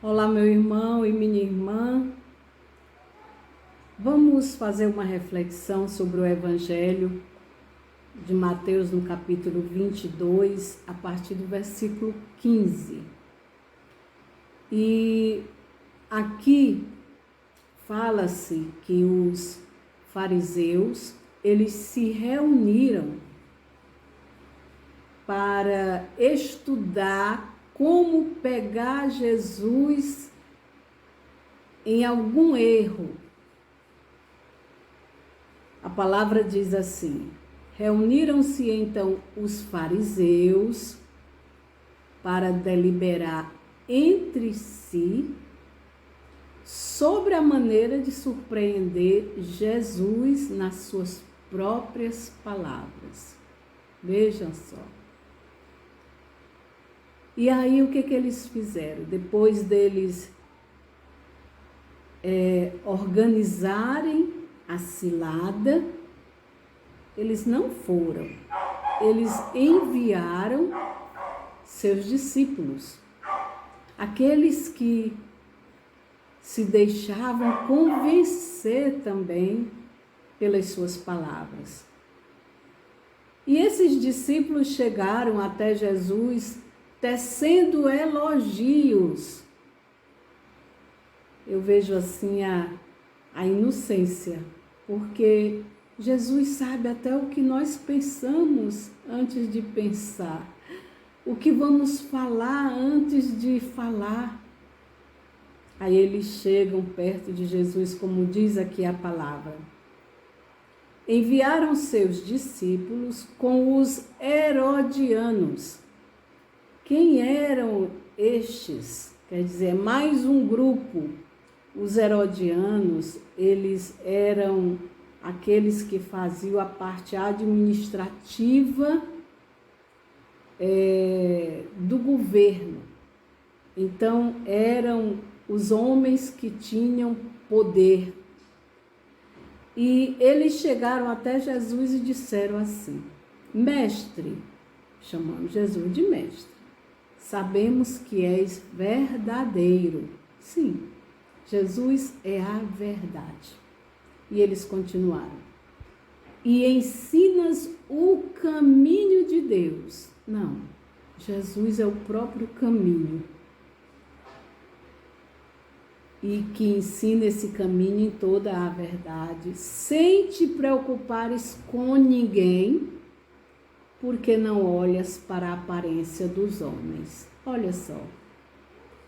Olá, meu irmão e minha irmã. Vamos fazer uma reflexão sobre o Evangelho de Mateus, no capítulo 22, a partir do versículo 15. E aqui fala-se que os fariseus, eles se reuniram para estudar como pegar Jesus em algum erro. A palavra diz assim: reuniram-se então os fariseus para deliberar entre si sobre a maneira de surpreender Jesus nas suas próprias palavras. Vejam só. E aí o que eles fizeram? Depois deles organizarem a cilada, eles não foram, eles enviaram seus discípulos, aqueles que se deixavam convencer também pelas suas palavras. E esses discípulos chegaram até Jesus tecendo elogios. Eu vejo assim a inocência, porque Jesus sabe até o que nós pensamos antes de pensar, o que vamos falar antes de falar. Aí eles chegam perto de Jesus, como diz aqui a palavra. Enviaram seus discípulos com os herodianos. Quem eram estes? Quer dizer, mais um grupo. Os herodianos, eles eram aqueles que faziam a parte administrativa do governo. Então, eram os homens que tinham poder. E eles chegaram até Jesus e disseram assim: Mestre, chamando Jesus de mestre, sabemos que és verdadeiro. Sim, Jesus é a verdade. E eles continuaram: e ensinas o caminho de Deus. Não, Jesus é o próprio caminho. E que ensina esse caminho em toda a verdade, sem te preocupares com ninguém, porque não olhas para a aparência dos homens. Olha só.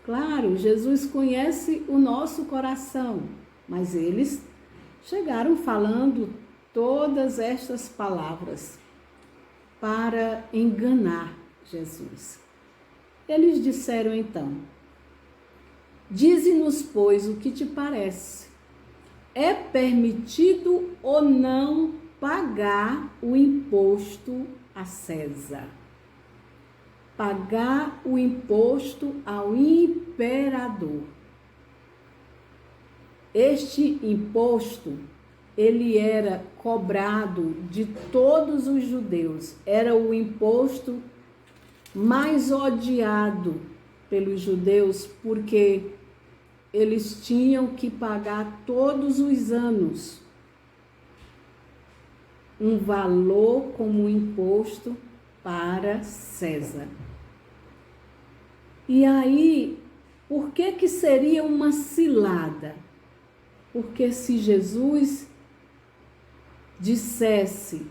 Claro, Jesus conhece o nosso coração, mas eles chegaram falando todas estas palavras para enganar Jesus. Eles disseram então: dize-nos, pois, o que te parece. É permitido ou não pagar o imposto a César? Pagar o imposto ao imperador. Este imposto, ele era cobrado de todos os judeus. Era o imposto mais odiado pelos judeus, porque eles tinham que pagar todos os anos um valor como imposto para César. E aí, por que seria uma cilada? Porque se Jesus dissesse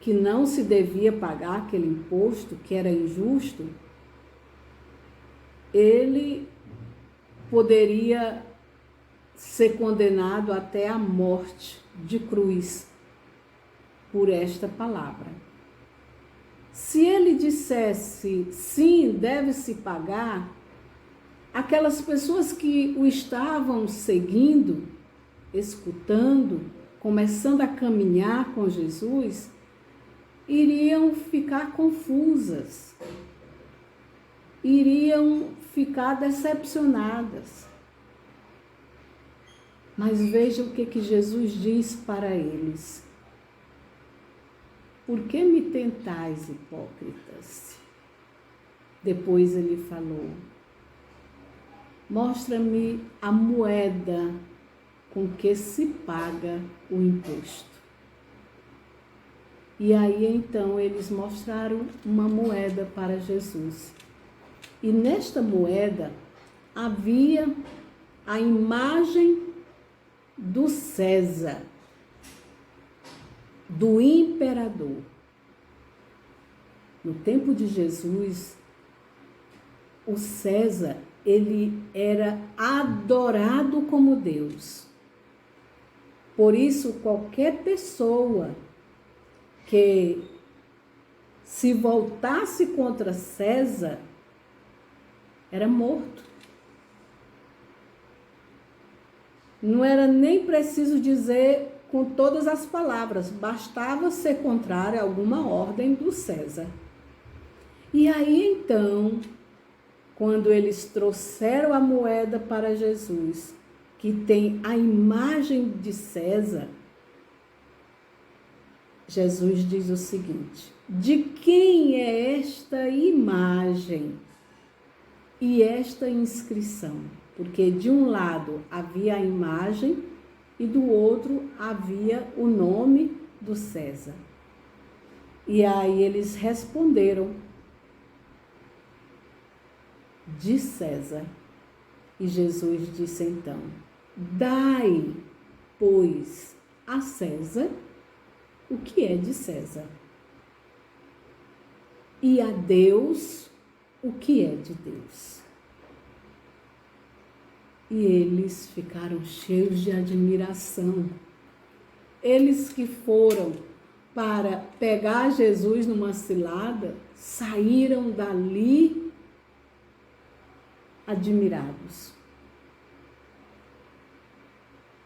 que não se devia pagar aquele imposto, que era injusto, ele poderia ser condenado até a morte de cruz por esta palavra. Se ele dissesse sim, deve-se pagar, aquelas pessoas que o estavam seguindo, escutando, começando a caminhar com Jesus, iriam ficar confusas, iriam ficar decepcionadas. Mas veja o que Jesus diz para eles: por que me tentais, hipócritas? Depois ele falou: mostra-me a moeda com que se paga o imposto. E aí então eles mostraram uma moeda para Jesus. E nesta moeda havia a imagem do César, do imperador. No tempo de Jesus, o César, ele era adorado como Deus. Por isso, qualquer pessoa que se voltasse contra César era morto. Não era nem preciso dizer com todas as palavras, bastava ser contrário a alguma ordem do César. E aí então, quando eles trouxeram a moeda para Jesus, que tem a imagem de César, Jesus diz o seguinte: de quem é esta imagem e esta inscrição? Porque de um lado havia a imagem e do outro havia o nome do César. E aí eles responderam: de César. E Jesus disse então: dai, pois, a César o que é de César, e a Deus o que é de Deus. E eles ficaram cheios de admiração. Eles que foram para pegar Jesus numa cilada, saíram dali admirados.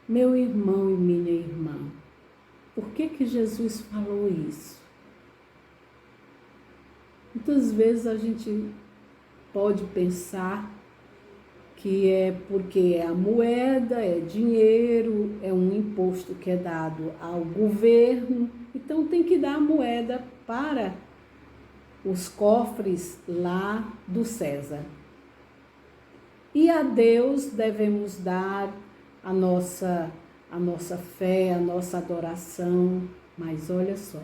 Meu irmão e minha irmã, por que Jesus falou isso? Muitas vezes a gente pode pensar que é porque é a moeda, é dinheiro, é um imposto que é dado ao governo, então tem que dar a moeda para os cofres lá do César. E a Deus devemos dar a nossa fé, a nossa adoração, mas olha só,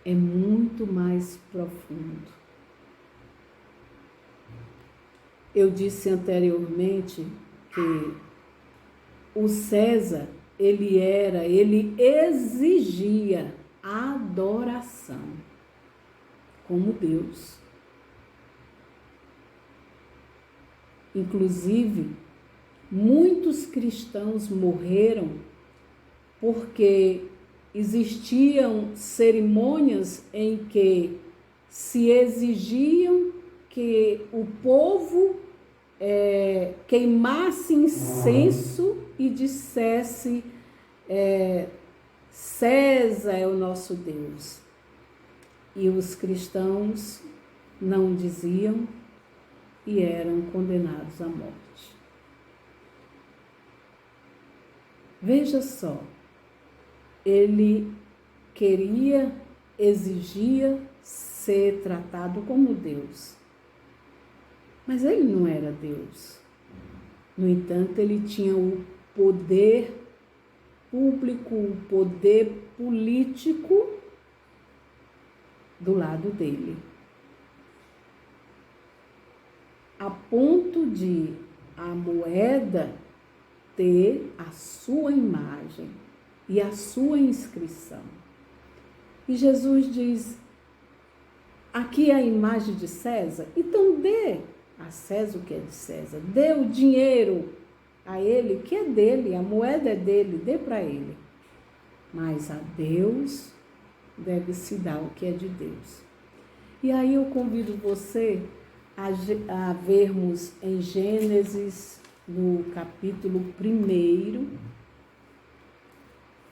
é muito mais profundo. Eu disse anteriormente que o César, ele exigia adoração como Deus. Inclusive, muitos cristãos morreram porque existiam cerimônias em que se exigiam que o povo queimasse incenso e dissesse: César é o nosso Deus. E os cristãos não diziam e eram condenados à morte. Veja só, ele exigia ser tratado como Deus. Mas ele não era Deus. No entanto, ele tinha o poder público, o poder político do lado dele. A ponto de a moeda ter a sua imagem e a sua inscrição. E Jesus diz: aqui é a imagem de César, então dê a César o que é de César, dê o dinheiro a ele, que é dele, a moeda é dele, dê para ele. Mas a Deus deve se dar o que é de Deus. E aí eu convido você a vermos em Gênesis, no capítulo 1,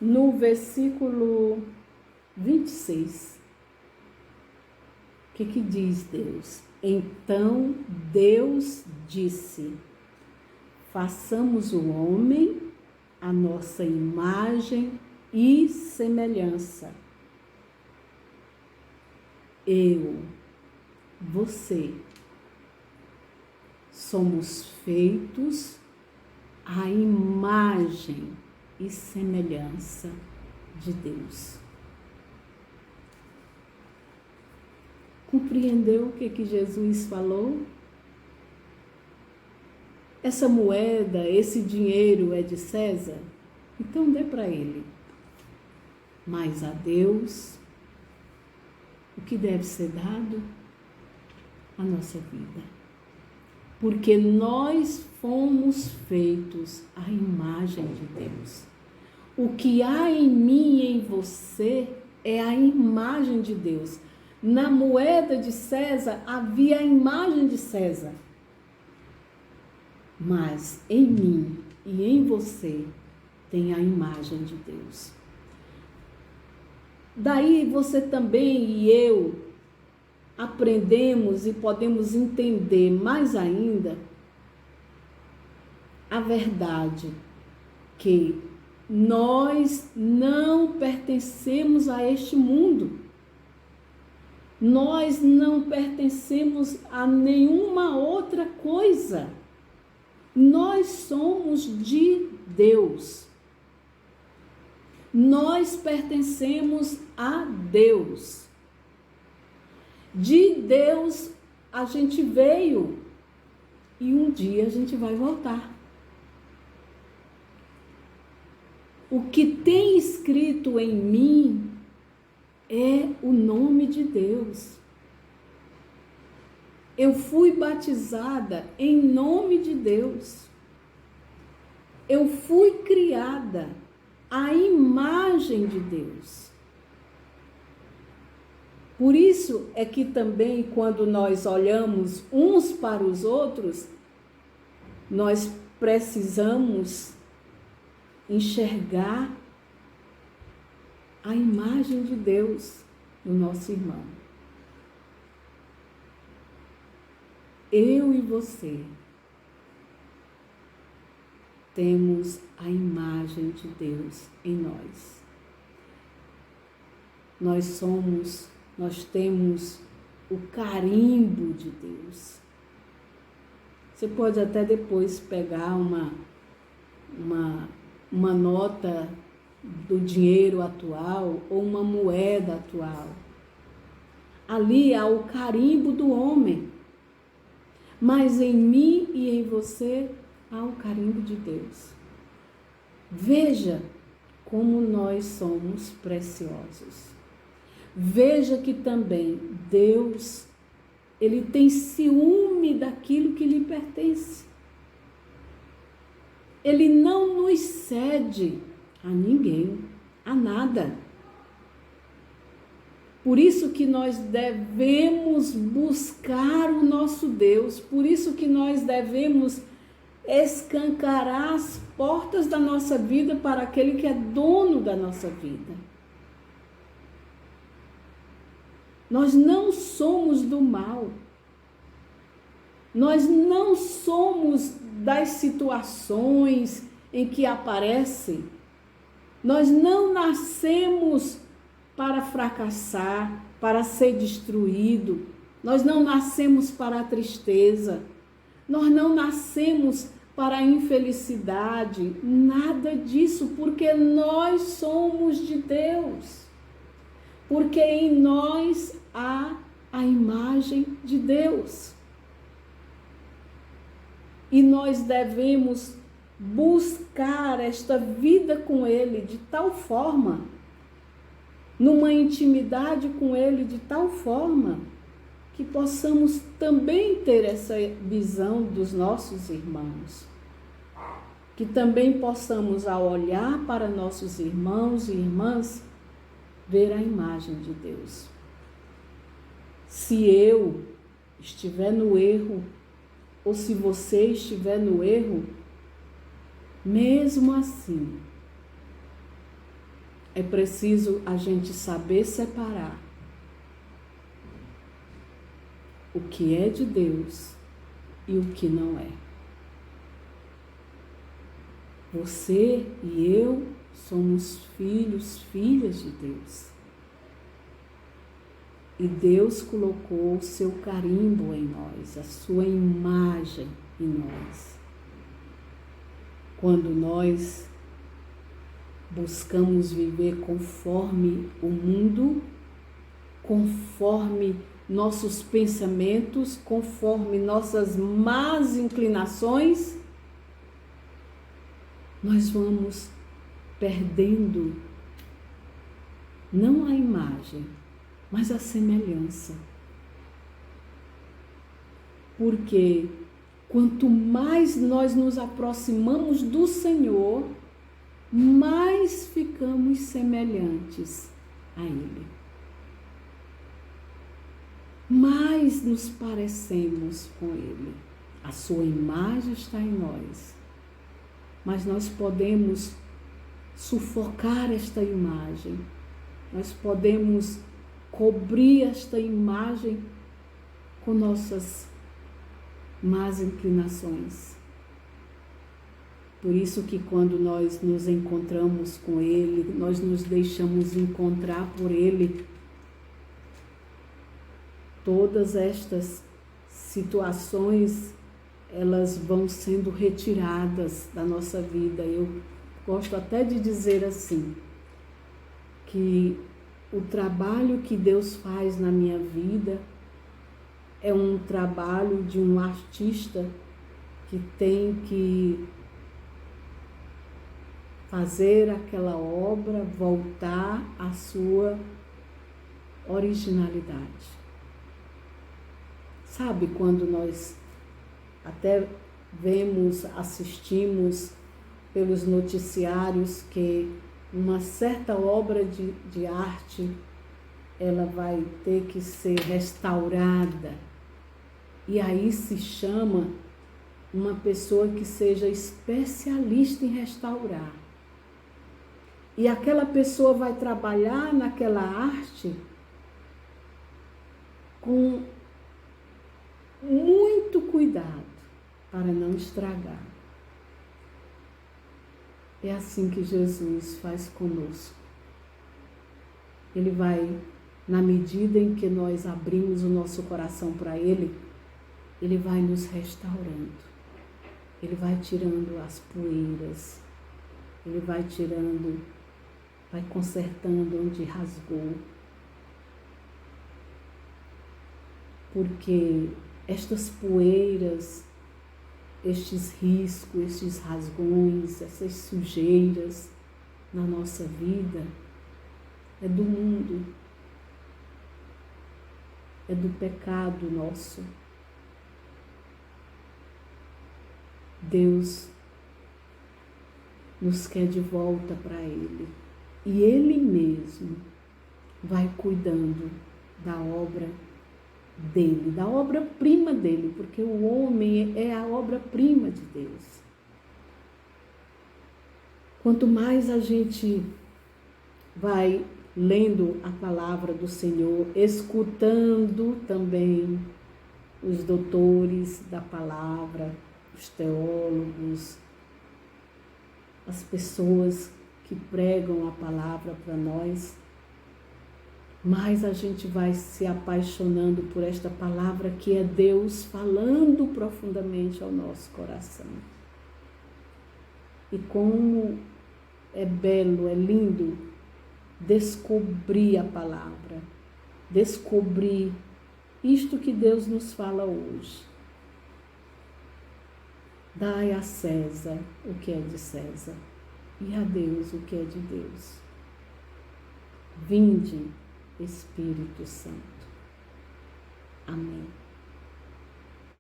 no versículo 26. O que diz Deus? Então Deus disse: façamos o homem à nossa imagem e semelhança. Eu, você, somos feitos à imagem e semelhança de Deus. Compreendeu o que Jesus falou? Essa moeda, esse dinheiro é de César? Então dê para ele. Mas a Deus, o que deve ser dado? A nossa vida. Porque nós fomos feitos à imagem de Deus. O que há em mim e em você é a imagem de Deus. Na moeda de César havia a imagem de César. Mas em mim e em você tem a imagem de Deus. Daí você também e eu aprendemos e podemos entender mais ainda a verdade que nós não pertencemos a este mundo. Nós não pertencemos a nenhuma outra coisa. Nós somos de Deus. Nós pertencemos a Deus. De Deus a gente veio e um dia a gente vai voltar. O que tem escrito em mim é o nome de Deus. Eu fui batizada em nome de Deus. Eu fui criada à imagem de Deus. Por isso é que também quando nós olhamos uns para os outros, nós precisamos enxergar a imagem de Deus no nosso irmão. Eu e você temos a imagem de Deus em nós. Nós temos o carimbo de Deus. Você pode até depois pegar uma nota do dinheiro atual ou uma moeda atual. Ali há o carimbo do homem, mas em mim e em você há o carimbo de Deus. Veja como nós somos preciosos. Veja que também Deus, Ele tem ciúme daquilo que lhe pertence. Ele não nos cede a ninguém, a nada. Por isso que nós devemos buscar o nosso Deus, por isso que nós devemos escancarar as portas da nossa vida para aquele que é dono da nossa vida. Nós não somos do mal. Nós não somos das situações em que aparecem. Nós não nascemos para fracassar, para ser destruído. Nós não nascemos para a tristeza. Nós não nascemos para a infelicidade. Nada disso, porque nós somos de Deus. Porque em nós há a imagem de Deus. E nós devemos buscar esta vida com Ele de tal forma, numa intimidade com Ele de tal forma, que possamos também ter essa visão dos nossos irmãos. Que também possamos, ao olhar para nossos irmãos e irmãs, ver a imagem de Deus. Se eu estiver no erro, ou se você estiver no erro, mesmo assim, é preciso a gente saber separar o que é de Deus e o que não é. Você e eu somos filhos, filhas de Deus. E Deus colocou o seu carimbo em nós, a sua imagem em nós. Quando nós buscamos viver conforme o mundo, conforme nossos pensamentos, conforme nossas más inclinações, nós vamos perdendo não a imagem, mas a semelhança. Porque quanto mais nós nos aproximamos do Senhor, mais ficamos semelhantes a Ele. Mais nos parecemos com Ele. A sua imagem está em nós. Mas nós podemos sufocar esta imagem. Nós podemos cobrir esta imagem com nossas más inclinações. Por isso que quando nós nos encontramos com Ele, nós nos deixamos encontrar por Ele, todas estas situações, elas vão sendo retiradas da nossa vida. Eu gosto até de dizer assim, que o trabalho que Deus faz na minha vida é um trabalho de um artista que tem que fazer aquela obra voltar à sua originalidade. Sabe quando nós até vemos, assistimos pelos noticiários que uma certa obra de arte, ela vai ter que ser restaurada. E aí se chama uma pessoa que seja especialista em restaurar. E aquela pessoa vai trabalhar naquela arte com muito cuidado para não estragar. É assim que Jesus faz conosco. Ele vai, na medida em que nós abrimos o nosso coração para Ele, Ele vai nos restaurando. Ele vai tirando as poeiras. Ele vai tirando, vai consertando onde rasgou. Porque estas poeiras, estes riscos, estes rasgões, essas sujeiras na nossa vida, é do mundo, é do pecado nosso. Deus nos quer de volta para Ele. E Ele mesmo vai cuidando da obra dele, da obra-prima dele, porque o homem é a obra-prima de Deus. Quanto mais a gente vai lendo a palavra do Senhor, escutando também os doutores da palavra, os teólogos, as pessoas que pregam a palavra para nós, mais a gente vai se apaixonando por esta palavra que é Deus falando profundamente ao nosso coração. E como é belo, é lindo descobrir a palavra, descobrir isto que Deus nos fala hoje. Dai a César o que é de César e a Deus o que é de Deus. Vinde, Espírito Santo. Amém.